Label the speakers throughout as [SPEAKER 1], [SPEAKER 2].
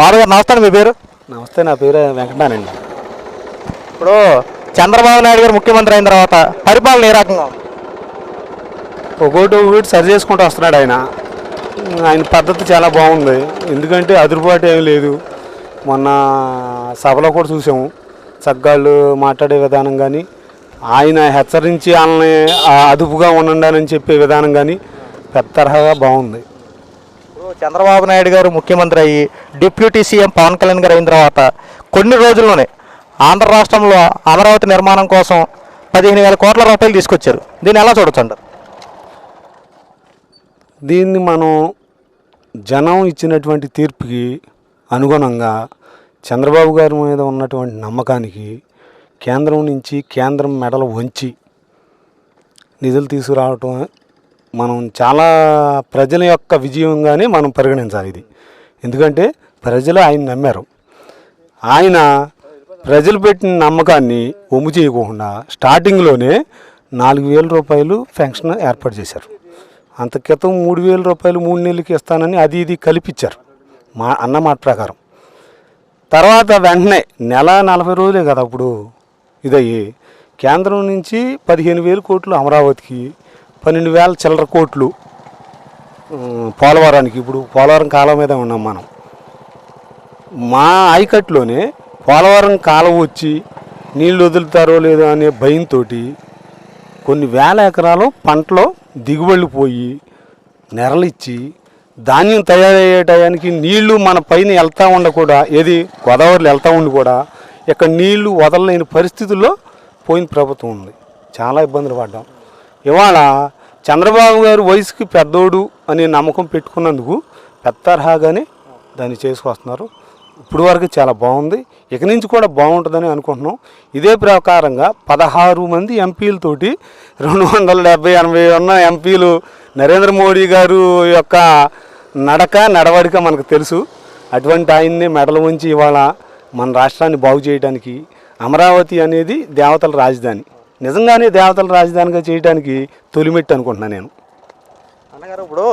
[SPEAKER 1] బాబు గారు నమస్తే. మీ పేరు?
[SPEAKER 2] నమస్తే, నా పేరు వెంకటనారాయణ.
[SPEAKER 1] ఇప్పుడు చంద్రబాబు నాయుడు గారు ముఖ్యమంత్రి అయిన తర్వాత పరిపాలన ఏ రకంగా ఉంది?
[SPEAKER 2] ఒకటి సరి చేసుకుంటూ వస్తున్నాడు ఆయన. ఆయన పద్ధతి చాలా బాగుంది. ఎందుకంటే అదురుబాటు ఏం లేదు. మొన్న సభలో కూడా చూసాము, సగ్గాళ్ళు మాట్లాడే విధానం కానీ, ఆయన హెచ్చరించి వాళ్ళని అదుపుగా ఉండాలని చెప్పే విధానం కానీ పెద్ద తరహాగా బాగుంది.
[SPEAKER 1] చంద్రబాబు నాయుడు గారు ముఖ్యమంత్రి అయ్యి డిప్యూటీ సీఎం పవన్ కళ్యాణ్ గారు అయిన తర్వాత కొన్ని రోజుల్లోనే ఆంధ్ర రాష్ట్రంలో అమరావతి నిర్మాణం కోసం 15,000 కోట్ల రూపాయలు తీసుకొచ్చారు. దీన్ని ఎలా చూడొచ్చు?
[SPEAKER 2] దీన్ని మనం జనం ఇచ్చినటువంటి తీర్పుకి అనుగుణంగా చంద్రబాబు గారి మీద ఉన్నటువంటి నమ్మకానికి కేంద్రం మెడలు వంచి నిధులు తీసుకురావటం మనం చాలా ప్రజల యొక్క విజయంగానే మనం పరిగణించాలి ఇది. ఎందుకంటే ప్రజలు ఆయన నమ్మారు. ఆయన ప్రజలు పెట్టిన నమ్మకాన్ని ఒమ్ము చేయకుండా స్టార్టింగ్లోనే 4,000 రూపాయలు పెన్షన్ ఏర్పాటు చేశారు. అంత క్రితం 3,000 రూపాయలు 3 నెలలకి ఇస్తానని ఇది కల్పించారు అన్న మాట ప్రకారం. తర్వాత వెంటనే నెల 40 రోజులే కదా అప్పుడు ఇదయ్యి కేంద్రం నుంచి 15,000 కోట్లు అమరావతికి, 12,000 చిల్లర కోట్లు పోలవరానికి. ఇప్పుడు పోలవరం కాలం మీద ఉన్నాం మనం. మా ఆయకట్టులోనే పోలవరం కాలం వచ్చి నీళ్ళు వదులుతారో లేదో అనే భయంతో కొన్ని వేల ఎకరాలు పంటలో దిగుబడులు పోయి నెరలిచ్చి ధాన్యం తయారయ్యే టయానికి నీళ్లు మన పైన వెళ్తూ ఉండకూడా, ఏది గోదావరిలో వెళ్తూ ఉండి కూడా ఇక్కడ నీళ్లు వదలలేని పరిస్థితుల్లో పోయిన ప్రభుత్వం ఉంది. చాలా ఇబ్బందులు పడ్డాం. ఇవాళ చంద్రబాబు గారు వయసుకి పెద్దోడు అనే నమ్మకం పెట్టుకున్నందుకు పెద్ద తరహాగానే దాన్ని చేసుకొస్తున్నారు. ఇప్పుడు వరకు చాలా బాగుంది. ఇక నుంచి కూడా బాగుంటుందని అనుకుంటున్నాం. ఇదే ప్రకారంగా 16 మంది ఎంపీలతోటి 270-80 ఉన్న ఎంపీలు నరేంద్ర మోడీ గారు యొక్క నడవడిక మనకు తెలుసు. అటువంటి ఆయన్ని మెడలు ఉంచి ఇవాళ మన రాష్ట్రాన్ని బాగు చేయడానికి అమరావతి అనేది దేవతల రాజధాని, నిజంగానే దేవతల రాజధానిగా చేయడానికి తొలిమెట్టు అనుకుంటున్నాను నేను.
[SPEAKER 1] అన్నగారు, ఇప్పుడు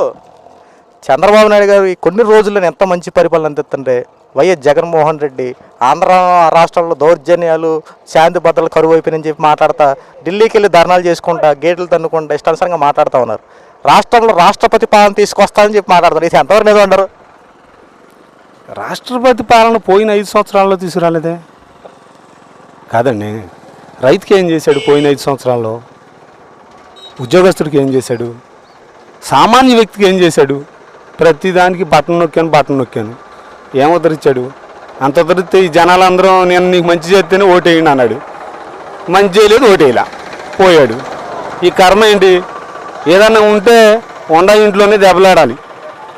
[SPEAKER 1] చంద్రబాబు నాయుడు గారు ఈ కొన్ని రోజుల్లో ఎంత మంచి పరిపాలన అందిస్తుంటే వైఎస్ జగన్మోహన్ రెడ్డి ఆంధ్ర రాష్ట్రంలో దౌర్జన్యాలు, శాంతి భద్రతలు కరువు అయిపోయినని చెప్పి మాట్లాడతా ఢిల్లీకి వెళ్ళి ధర్నాలు చేసుకుంటా, గేట్లు తన్నుకుంటా ఇష్టానుసారంగా మాట్లాడుతూ ఉన్నారు. రాష్ట్రంలో రాష్ట్రపతి పాలన తీసుకొస్తానని చెప్పి మాట్లాడతారు. ఇది ఎంతవరకు నిజం అంటారు?
[SPEAKER 2] రాష్ట్రపతి పాలన పోయిన 5 సంవత్సరాల్లో తీసుకురాలేదే కాదండి. రైతుకి ఏం చేశాడు పోయిన 5 సంవత్సరాల్లో? ఉద్యోగస్తుడికి ఏం చేశాడు? సామాన్య వ్యక్తికి ఏం చేశాడు? ప్రతిదానికి బటన్ నొక్కాను ఏం ఉద్ధరించాడు? అంత ఉద్ధరిస్తే ఈ జనాలందరూ నేను నీకు మంచి చేస్తేనే ఓటేయండి అన్నాడు. మంచి చేయలేదు, ఓటేయలా, పోయాడు. ఈ కర్మ ఏంటి? ఏదన్నా ఉంటే ఇంట్లోనే దెబ్బలాడాలి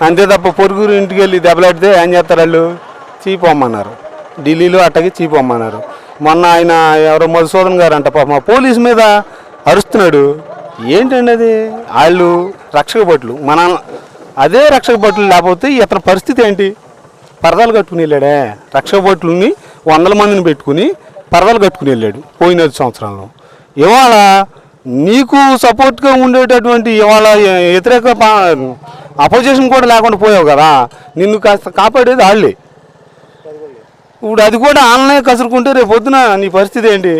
[SPEAKER 2] అంతే తప్ప పొరుగురు ఇంటికి వెళ్ళి దెబ్బలాడితే ఏం చేస్తారు వాళ్ళు? చీపమ్మన్నారు. ఢిల్లీలో అట్టకి చీపమ్మన్నారు. మొన్న ఆయన ఎవరో మధుసూదన్ గారు అంట పాప పోలీసు మీద అరుస్తున్నాడు. ఏంటండి అది? వాళ్ళు రక్షక భటులు, మన అదే రక్షక భటులు లేకపోతే ఇతని పరిస్థితి ఏంటి? పరదాలు కట్టుకుని వెళ్ళాడే. రక్షక భటులని 100 మందిని పెట్టుకుని పరదాలు కట్టుకుని వెళ్ళాడు పోయిన 5 సంవత్సరాల్లో. ఇవాళ నీకు సపోర్ట్గా ఉండేటటువంటి ఇవాళ వ్యతిరేక అపోజిషన్ కూడా లేకుండా పోయావు కదా, నిన్ను కాస్త కాపాడేది వాళ్ళే. ఇప్పుడు అది కూడా ఆన్లైన్ కసురుకుంటే రేపు పొద్దున నీ పరిస్థితి ఏంటి?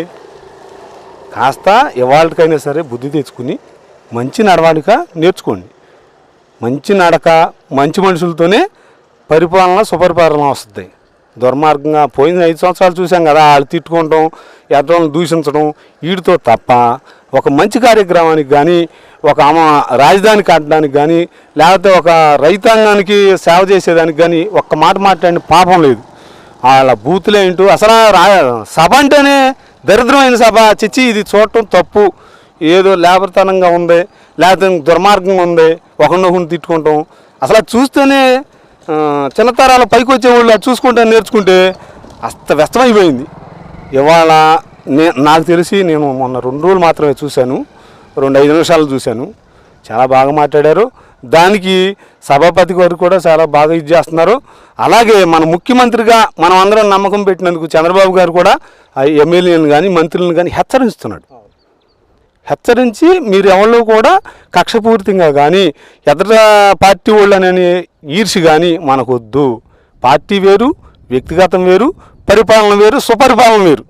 [SPEAKER 2] కాస్త ఇవాళకైనా సరే బుద్ధి తెచ్చుకుని మంచి నడవడిక నేర్చుకోండి. మంచి నడక, మంచి మనుషులతోనే పరిపాలన సుపరిపాలన వస్తుంది. దుర్మార్గంగా పోయిన 5 సంవత్సరాలు చూసాం కదా, వాళ్ళు తిట్టుకోవటం, ఎదరోళ్ళని దూషించడం, వీటితో తప్ప ఒక మంచి కార్యక్రమానికి కానీ, ఒక రాజధాని కట్టడానికి కానీ, లేకపోతే ఒక రైతాంగానికి సేవ చేసేదానికి కానీ ఒక్క మాట మాట్లాడిన పాపం లేదు. వాళ్ళ బూతులే ఏంటో అసలు సభ అంటేనే దరిద్రమైన సభ. చిచ్చి ఇది చూడటం తప్పు, ఏదో లేబర్తనంగా ఉంది, లేకపోతే దుర్మార్గంగా ఉంది, ఒకరినొకరిని తిట్టుకుంటాం. అసలు చూస్తేనే చిన్నతరాల పైకి వచ్చేవాళ్ళు అది చూసుకుంటే నేర్చుకుంటే అస్తవ్యస్తమైపోయింది. ఇవాళ నాకు తెలిసి నేను మొన్న 2 రోజులు మాత్రమే చూశాను, 2-5 నిమిషాలు చూశాను. చాలా బాగా మాట్లాడారు. దానికి సభాపతి గారు కూడా చాలా బాగా ఇది చేస్తున్నారు. అలాగే మన ముఖ్యమంత్రిగా మనం అందరం నమ్మకం పెట్టినందుకు చంద్రబాబు గారు కూడా ఎమ్మెల్యేలను కానీ మంత్రులను కానీ హెచ్చరిస్తున్నాడు. హెచ్చరించి మీరు ఎవరు కూడా కక్షపూరితంగా కానీ ఎదుట పార్టీ వాళ్ళు అనే ఈర్షి కానీ మనకొద్దు. పార్టీ వేరు, వ్యక్తిగతం వేరు, పరిపాలన వేరు, సుపరిపాలన వేరు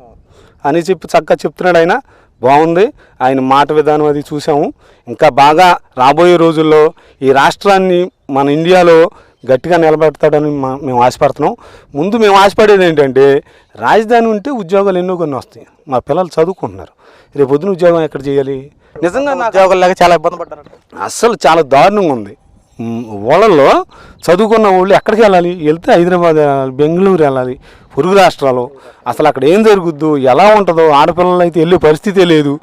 [SPEAKER 2] అని చెప్పి చక్కగా చెప్తున్నాడు ఆయన. బాగుంది ఆయన మాట విధానం, అది చూసాము. ఇంకా బాగా రాబోయే రోజుల్లో ఈ రాష్ట్రాన్ని మన ఇండియాలో గట్టిగా నిలబెడతాడని మేము ఆశపడుతున్నాం. ముందు మేము ఆశపడేది ఏంటంటే, రాజధాని ఉంటే ఉద్యోగాలు ఎన్నో కొన్ని వస్తాయి. మా పిల్లలు చదువుకుంటున్నారు, రేపు పొద్దున ఉద్యోగం ఎక్కడ చేయాలి? నిజంగా నాకు
[SPEAKER 1] ఉద్యోగాలు లేక చాలా ఇబ్బంది పడ్డారు.
[SPEAKER 2] అస్సలు చాలా దారుణంగా ఉంది. వాళ్ళల్లో చదువుకున్న వాళ్ళు ఎక్కడికి వెళ్ళాలి? వెళ్తే హైదరాబాద్ వెళ్ళాలి, బెంగళూరు వెళ్ళాలి, పొరుగు రాష్ట్రాలు. అసలు అక్కడ ఏం జరుగుద్దో, ఎలా ఉంటుందో, ఆడపిల్లలు అయితే వెళ్ళే పరిస్థితే లేదు.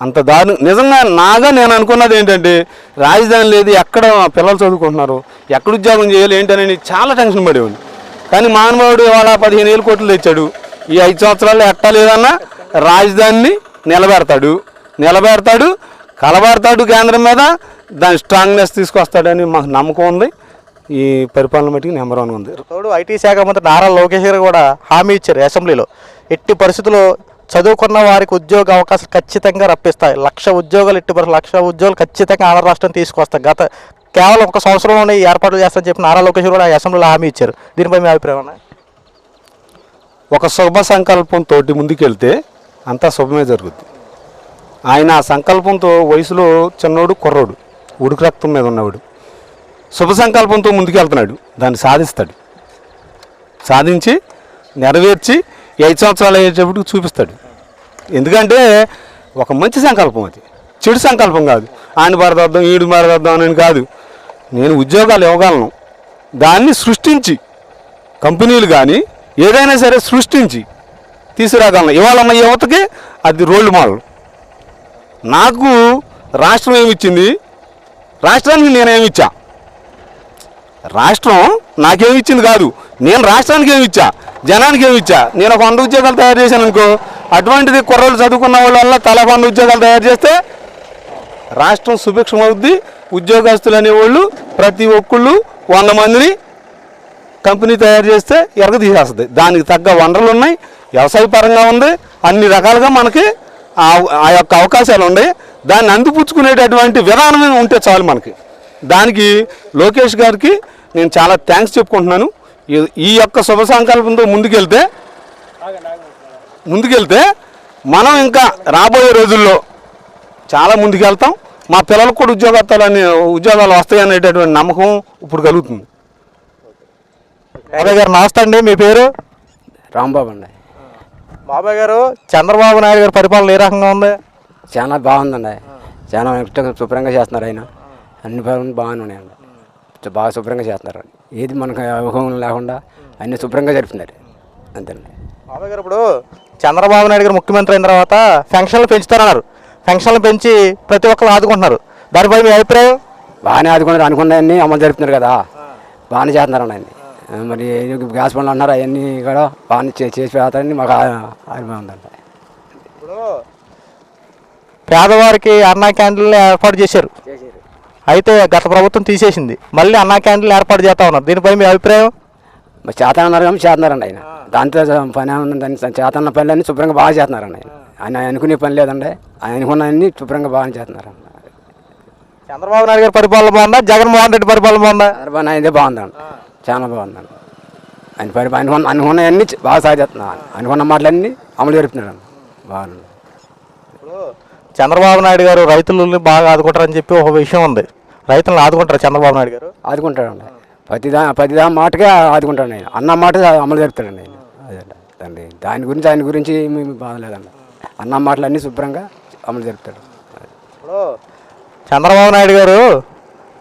[SPEAKER 2] అంత దారుణం. నిజంగా నేను అనుకున్నది ఏంటంటే, రాజధాని లేదు, ఎక్కడ పిల్లలు చదువుకుంటున్నారు, ఎక్కడ ఉద్యోగం చేయాలి ఏంటని చాలా టెన్షన్ పడేవాడిని. కానీ మానవుడు ఇవాళ 15,000 కోట్లు తెచ్చాడు. ఈ 5 సంవత్సరాల్లో ఎట్టా లేదన్నా రాజధానిని నిలబెడతాడు, కలబడతాడు కేంద్రం మీద. దాని స్ట్రాంగ్నెస్ తీసుకొస్తాడని మాకు నమ్మకం ఉంది. ఈ పరిపాలన మట్టికి నెంబర్ 1 ఉంది.
[SPEAKER 1] తోడు ఐటీ శాఖ మంత్రి నారా లోకేష్ గారు కూడా హామీ ఇచ్చారు అసెంబ్లీలో, ఎట్టి పరిస్థితుల్లో చదువుకున్న వారికి ఉద్యోగ అవకాశాలు ఖచ్చితంగా రప్పిస్తాయి, 1,00,000 ఉద్యోగాలు, 1,00,000 ఉద్యోగాలు ఖచ్చితంగా ఆంధ్ర రాష్ట్రం తీసుకొస్తాయి, కేవలం 1 సంవత్సరంలోనే ఈ ఏర్పాట్లు చేస్తారని చెప్పి నారా లోకేష్ కూడా అసెంబ్లీలో హామీ ఇచ్చారు. దీనిపై మీ అభిప్రాయం అన్నా?
[SPEAKER 2] ఒక శుభ సంకల్పంతో ముందుకెళ్తే అంతా శుభమే జరుగుద్ది. ఆయన ఆ సంకల్పంతో వయసులో చిన్నోడు, కుర్రోడు, ఉడుకు రక్తం మీద ఉన్నవాడు, శుభ సంకల్పంతో ముందుకెళ్తున్నాడు. దాన్ని సాధించి నెరవేర్చి 5 సంవత్సరాలు అయ్యేటప్పుడు చూపిస్తాడు. ఎందుకంటే ఒక మంచి సంకల్పం, అది చెడు సంకల్పం కాదు. ఆయన మరదొద్దాం, ఈడు మరదొద్దాం అని కాదు. నేను ఉద్యోగాలు ఇవ్వగలను, దాన్ని సృష్టించి కంపెనీలు కానీ ఏదైనా సరే సృష్టించి తీసుకురాగలను. ఇవాళ మా యువతకి అది రోల్ మోడల్. నాకు రాష్ట్రం ఏమిచ్చింది, రాష్ట్రానికి నేనేమిచ్చా? రాష్ట్రం నాకేమిచ్చింది కాదు, నేను రాష్ట్రానికి ఏమిచ్చా, జనానికి ఏమిచ్చా? నేను ఒక 100 ఉద్యోగాలు తయారు చేశాను అనుకో, అటువంటిది కుర్రోళ్ళు చదువుకున్న వాళ్ళ వల్ల తల 100 ఉద్యోగాలు తయారు చేస్తే రాష్ట్రం సుభిక్షం అవుద్ది. ఉద్యోగస్తులు అనేవాళ్ళు ప్రతి ఒక్కళ్ళు 100 మందిని కంపెనీ తయారు చేస్తే ఎరగ తీసేస్తుంది. దానికి తగ్గ వనరులు ఉన్నాయి, వ్యవసాయ పరంగా ఉంది, అన్ని రకాలుగా మనకి ఆ యొక్క అవకాశాలు ఉన్నాయి. దాన్ని అందిపుచ్చుకునేటటువంటి విధానం ఉంటే చాలు మనకి. దానికి లోకేష్ గారికి నేను చాలా థ్యాంక్స్ చెప్పుకుంటున్నాను. ఈ యొక్క శుభ సంకల్పంతో ముందుకెళ్తే మనం ఇంకా రాబోయే రోజుల్లో చాలా ముందుకెళ్తాం. మా పిల్లలకు కూడా ఉద్యోగాలు వస్తాయనేటటువంటి నమ్మకం ఇప్పుడు కలుగుతుంది.
[SPEAKER 1] బాబాయ్ గారు నమస్తే అండి, మీ పేరు?
[SPEAKER 3] రాంబాబు అండి.
[SPEAKER 1] బాబాయ్ గారు, చంద్రబాబు నాయుడు గారి పరిపాలన ఏ రకంగా ఉంది?
[SPEAKER 3] చాలా బాగుందండి. చాలా శుభ్రంగా చేస్తున్నారు ఆయన. అన్ని పనులు బాగానే ఉన్నాయండి, బాగా శుభ్రంగా చేస్తున్నారు. ఏది మనకు అవగాహన లేకుండా అన్ని శుభ్రంగా జరుపుతున్నారు అంతేనండి.
[SPEAKER 1] బాబాయ్ గారు, ఇప్పుడు చంద్రబాబు నాయుడు గారు ముఖ్యమంత్రి అయిన తర్వాత పెన్షన్లు పెంచుతారన్నారు. పెన్షన్లు పెంచి ప్రతి ఒక్కరు ఆదుకుంటున్నారు. దానిపై మీ అభిప్రాయం?
[SPEAKER 3] బాగానే ఆదుకున్నారు, అనుకున్నాయన్నీ అమలు జరుపుతున్నారు కదా, బాగానే చేస్తున్నారండి ఆయన్ని. మరి గ్యాస్ పనులు అన్నారు, అవన్నీ కూడా బాగానే చేసి పెడతారని మాకు అభిప్రాయం ఉందండి.
[SPEAKER 1] ఇప్పుడు పేదవారికి అన్నా క్యాంటీన్లు ఏర్పాటు చేశారు, అయితే గత ప్రభుత్వం తీసేసింది, మళ్ళీ అన్నా క్యాంటీన్లు ఏర్పాటు చేస్తా ఉన్నారు. దీనిపై మీ అభిప్రాయం?
[SPEAKER 3] మరి చేతన్నారు కానీ చేస్తున్నారండి ఆయన. దాంతో పని ఏమన్నా దాన్ని చేతన్న పనులన్నీ శుభ్రంగా బాగా చేస్తున్నారండి ఆయన అనుకునే పని లేదండి, ఆయన అనుకున్నవన్నీ శుభ్రంగా బాగా చేస్తున్నారండి.
[SPEAKER 1] చంద్రబాబు నాయుడు గారి పరిపాలన బాగుందా, జగన్మోహన్ రెడ్డి పరిపాలన బాగుందా?
[SPEAKER 3] చంద్రబాబు నాయుడు బాగుందండి, చాలా బాగుందండి. ఆయన అనుకున్నవన్నీ బాగా సాధిస్తున్నాను, అనుకున్న మాటలన్నీ అమలు జరుపుతున్నాడు బాగుంది.
[SPEAKER 1] ఇప్పుడు చంద్రబాబు నాయుడు గారు రైతులని బాగా ఆదుకుంటారని చెప్పి ఒక విషయం ఉంది. రైతులను ఆదుకుంటారు చంద్రబాబు నాయుడు గారు?
[SPEAKER 3] ఆదుకుంటాడండి, ప్రతిదా మాటగా ఆదుకుంటాడు ఆయన. అన్న మాట అమలు జరుపుతాడండి ఆయన. అదేండి దాని గురించి మేము బాగలేదండి. అన్న మాటలన్నీ శుభ్రంగా అమలు జరుపుతాడు.
[SPEAKER 1] ఇప్పుడు చంద్రబాబు నాయుడు గారు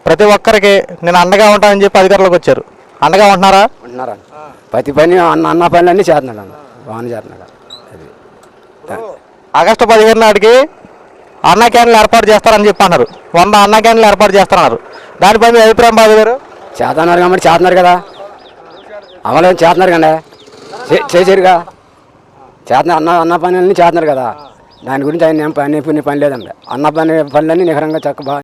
[SPEAKER 1] ప్రతి ఒక్కరికి నేను అండగా ఉంటానని చెప్పి అధికారులకు వచ్చారు, అండగా ఉంటున్నారా?
[SPEAKER 3] ఉంటున్నారండి, ప్రతి పని అన్న పనులన్నీ చేస్తున్నాడు అండి, బాగానే చేస్తున్నాడు. అది
[SPEAKER 1] ఆగస్టు 15 నాటికి అన్నా క్యాంటీన్లు ఏర్పాటు చేస్తారని చెప్పి అన్నారు. 100 అన్నా క్యాంటీన్లు ఏర్పాటు చేస్తున్నారు. దానిపై మీ అభిప్రాయం బాబు గారు?
[SPEAKER 3] చేస్తున్నారు కాబట్టి చేస్తున్నారు కదా, అమలు చేస్తున్నారు కండి, చేసారుగా చేస్తున్నారు. అన్న పనులన్నీ చేస్తున్నారు కదా, దాని గురించి ఆయన పని లేదండి. అన్న పనులన్నీ నిఖరంగా చక్క బాగా